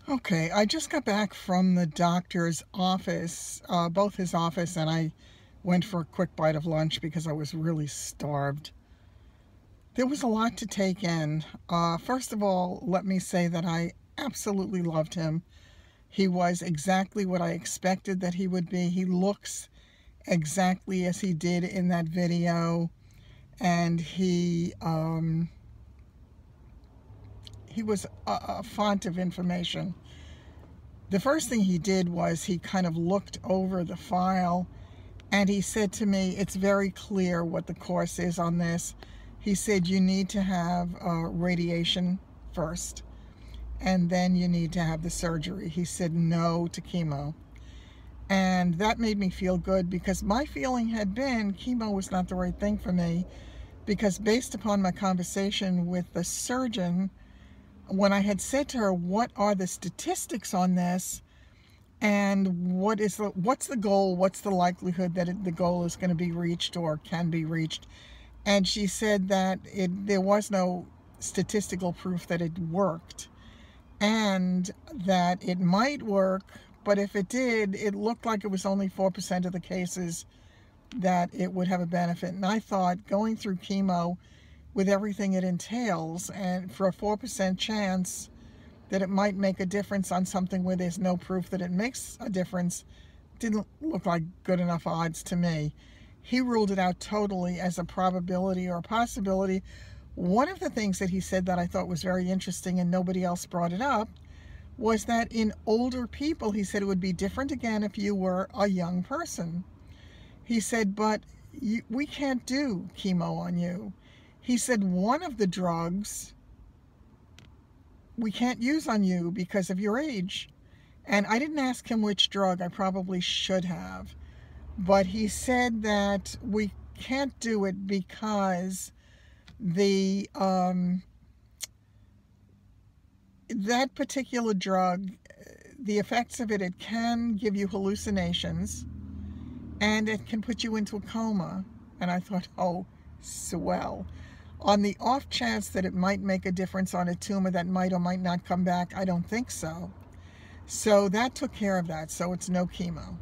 Okay, I just got back from the doctor's office, both his office, and I went for a quick bite of lunch because I was really starved. There was a lot to take in. First of all, let me say that I absolutely loved him. He was exactly what I expected that he would be. He looks exactly as he did in that video, and he was a font of information. The first thing he did was he kind of looked over the file and he said to me, it's very clear what the course is on this. He said, you need to have radiation first, and then you need to have the surgery. He said no to chemo. And that made me feel good because my feeling had been chemo was not the right thing for me, because based upon my conversation with the surgeon, when I had said to her, what are the statistics on this, and what's the goal, what's the likelihood that the goal is going to be reached or can be reached, and she said that there was no statistical proof that it worked, and that it might work, but if it did, it looked like it was only 4% of the cases that it would have a benefit. And I thought, going through chemo with everything it entails, and for a 4% chance that it might make a difference on something where there's no proof that it makes a difference, didn't look like good enough odds to me. He ruled it out totally as a probability or a possibility. One of the things that he said that I thought was very interesting, and nobody else brought it up, was that in older people, he said it would be different again if you were a young person. He said, but we can't do chemo on you. He said one of the drugs we can't use on you because of your age. And I didn't ask him which drug. I probably should have. But he said that we can't do it because that particular drug, the effects of it, it can give you hallucinations and it can put you into a coma. And I thought, oh, swell. On the off chance that it might make a difference on a tumor that might or might not come back, I don't think so. So that took care of that. So it's no chemo.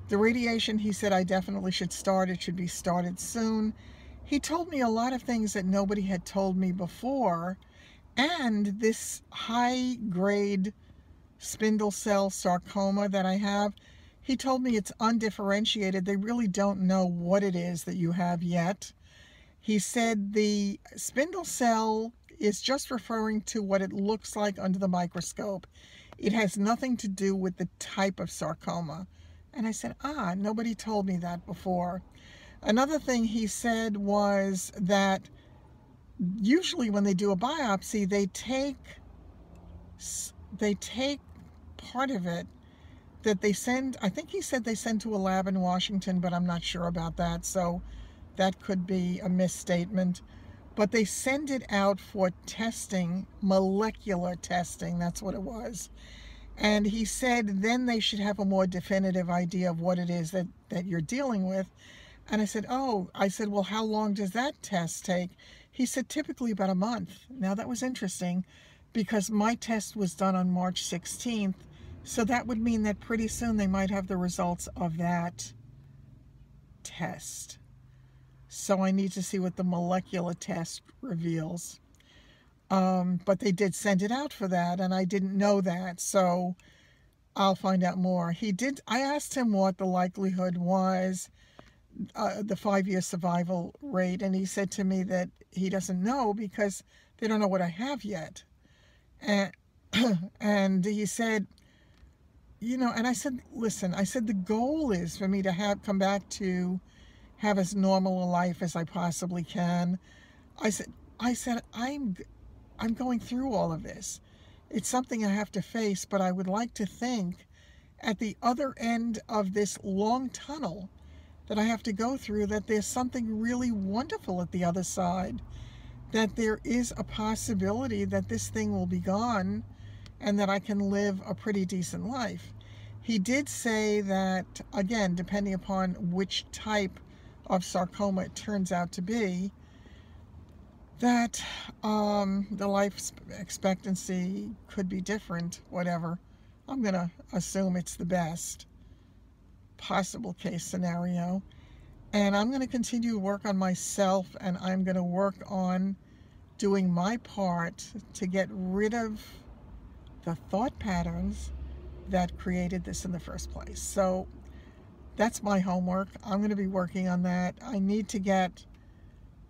The radiation, he said, I definitely should start. It should be started soon. He told me a lot of things that nobody had told me before. And this high-grade spindle cell sarcoma that I have, he told me it's undifferentiated. They really don't know what it is that you have yet. He said the spindle cell is just referring to what it looks like under the microscope. It has nothing to do with the type of sarcoma. And I said, nobody told me that before. Another thing he said was that usually when they do a biopsy, they take part of it that they send, I think he said they send to a lab in Washington, but I'm not sure about that. So that could be a misstatement. But they send it out for testing, molecular testing, that's what it was. And he said then they should have a more definitive idea of what it is that you're dealing with. And I said, well, how long does that test take? He said, typically about a month. Now that was interesting because my test was done on March 16th. So that would mean that pretty soon they might have the results of that test. So I need to see what the molecular test reveals. But they did send it out for that, and I didn't know that, so I'll find out more. I asked him what the likelihood was, the 5-year survival rate, and he said to me that he doesn't know because they don't know what I have yet. And he said, and I said, listen, I said the goal is for me to come back to have as normal a life as I possibly can. I said, I'm going through all of this. It's something I have to face, but I would like to think at the other end of this long tunnel that I have to go through, that there's something really wonderful at the other side, that there is a possibility that this thing will be gone and that I can live a pretty decent life. He did say that, again, depending upon which type of sarcoma it turns out to be, that the life expectancy could be different, whatever. I'm going to assume it's the best possible case scenario. And I'm going to continue to work on myself, and I'm going to work on doing my part to get rid of the thought patterns that created this in the first place. So that's my homework. I'm going to be working on that. I need to get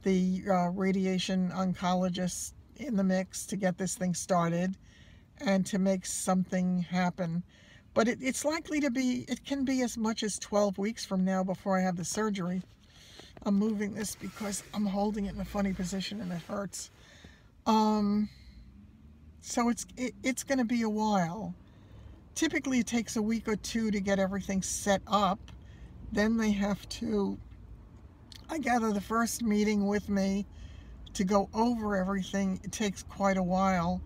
the radiation oncologist in the mix to get this thing started and to make something happen. But it's likely to be, it can be as much as 12 weeks from now before I have the surgery. I'm moving this because I'm holding it in a funny position and it hurts. So it's going to be a while. Typically it takes a week or two to get everything set up. Then they have to, I gather the first meeting with me to go over everything, it takes quite a while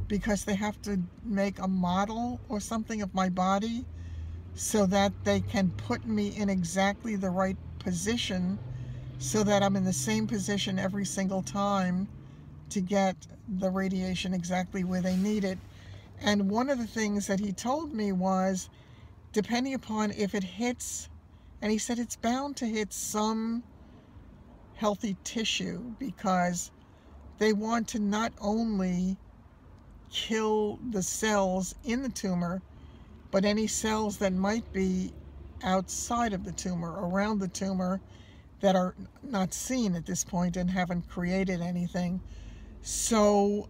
because they have to make a model or something of my body so that they can put me in exactly the right position so that I'm in the same position every single time to get the radiation exactly where they need it. And one of the things that he told me was, depending upon if it hits, and he said it's bound to hit some healthy tissue because they want to not only kill the cells in the tumor, but any cells that might be outside of the tumor, around the tumor, that are not seen at this point and haven't created anything. So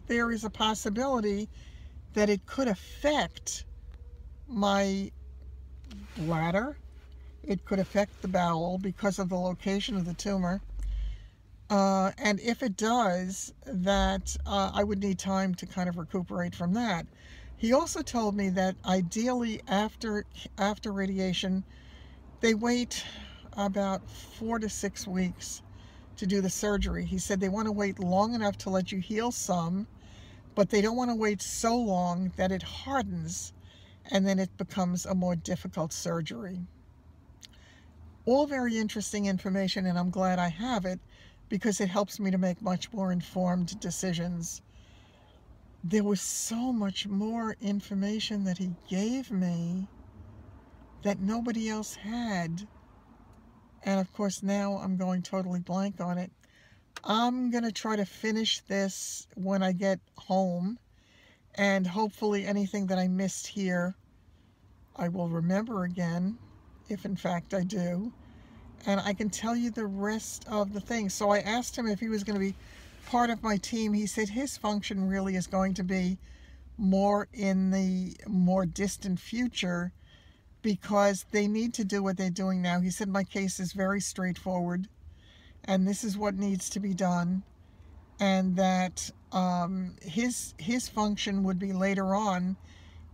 there is a possibility that it could affect my bladder. It could affect the bowel because of the location of the tumor. And if it does, that I would need time to kind of recuperate from that. He also told me that ideally after radiation, they wait about 4 to 6 weeks to do the surgery. He said they want to wait long enough to let you heal some, but they don't want to wait so long that it hardens and then it becomes a more difficult surgery. All very interesting information, and I'm glad I have it because it helps me to make much more informed decisions. There was so much more information that he gave me that nobody else had. And of course now I'm going totally blank on it. I'm going to try to finish this when I get home, and hopefully anything that I missed here I will remember again, if in fact I do, and I can tell you the rest of the things. So I asked him if he was going to be part of my team. He said his function really is going to be more in the more distant future because they need to do what they're doing now. He said my case is very straightforward and this is what needs to be done, and that his function would be later on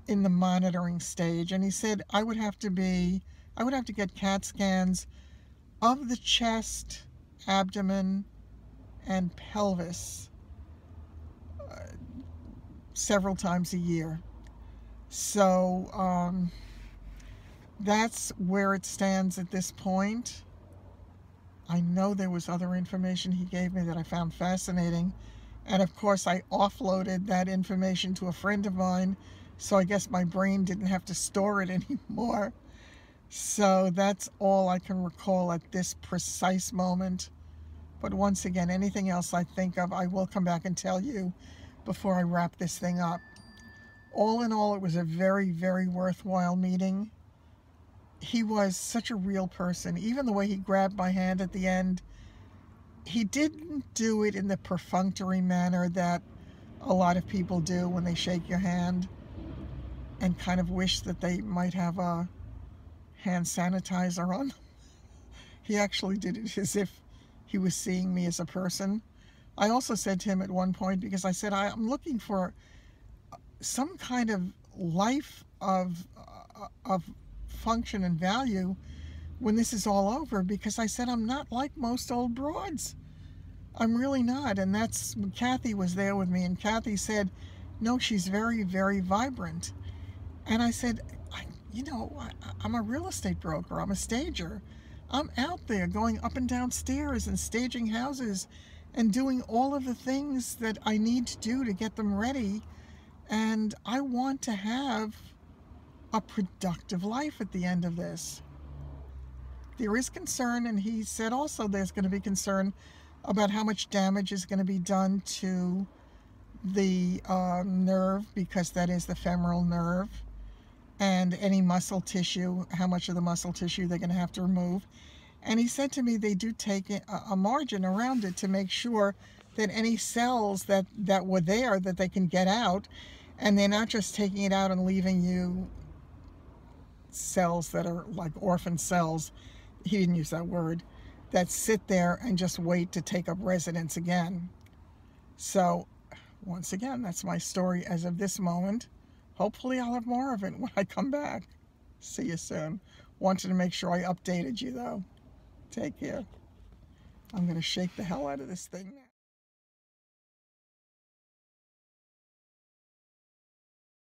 in the monitoring stage. And he said I would have to get CAT scans of the chest, abdomen, and pelvis several times a year. So that's where it stands at this point. I know there was other information he gave me that I found fascinating, and of course I offloaded that information to a friend of mine, so I guess my brain didn't have to store it anymore. So that's all I can recall at this precise moment. But once again, anything else I think of, I will come back and tell you before I wrap this thing up. All in all, it was a very, very worthwhile meeting. He was such a real person. Even the way he grabbed my hand at the end, he didn't do it in the perfunctory manner that a lot of people do when they shake your hand and kind of wish that they might have a hand sanitizer on. He actually did it as if he was seeing me as a person. I also said to him at one point, because I said I'm looking for some kind of life of function and value when this is all over, because I said I'm not like most old broads. I'm really not. And that's, Kathy was there with me, and Kathy said, no, she's very, very vibrant. And I said, I'm a real estate broker, I'm a stager. I'm out there going up and down stairs and staging houses and doing all of the things that I need to do to get them ready. And I want to have a productive life at the end of this. There is concern, and he said also there's going to be concern about how much damage is going to be done to the nerve, because that is the femoral nerve, and any muscle tissue, how much of the muscle tissue they're going to have to remove. And he said to me they do take a margin around it to make sure that any cells that were there, that they can get out, and they're not just taking it out and leaving you cells that are like orphan cells, he didn't use that word, that sit there and just wait to take up residence again. So once again, that's my story as of this moment. Hopefully I'll have more of it when I come back. See you soon. Wanted to make sure I updated you though. Take care. I'm going to shake the hell out of this thing now.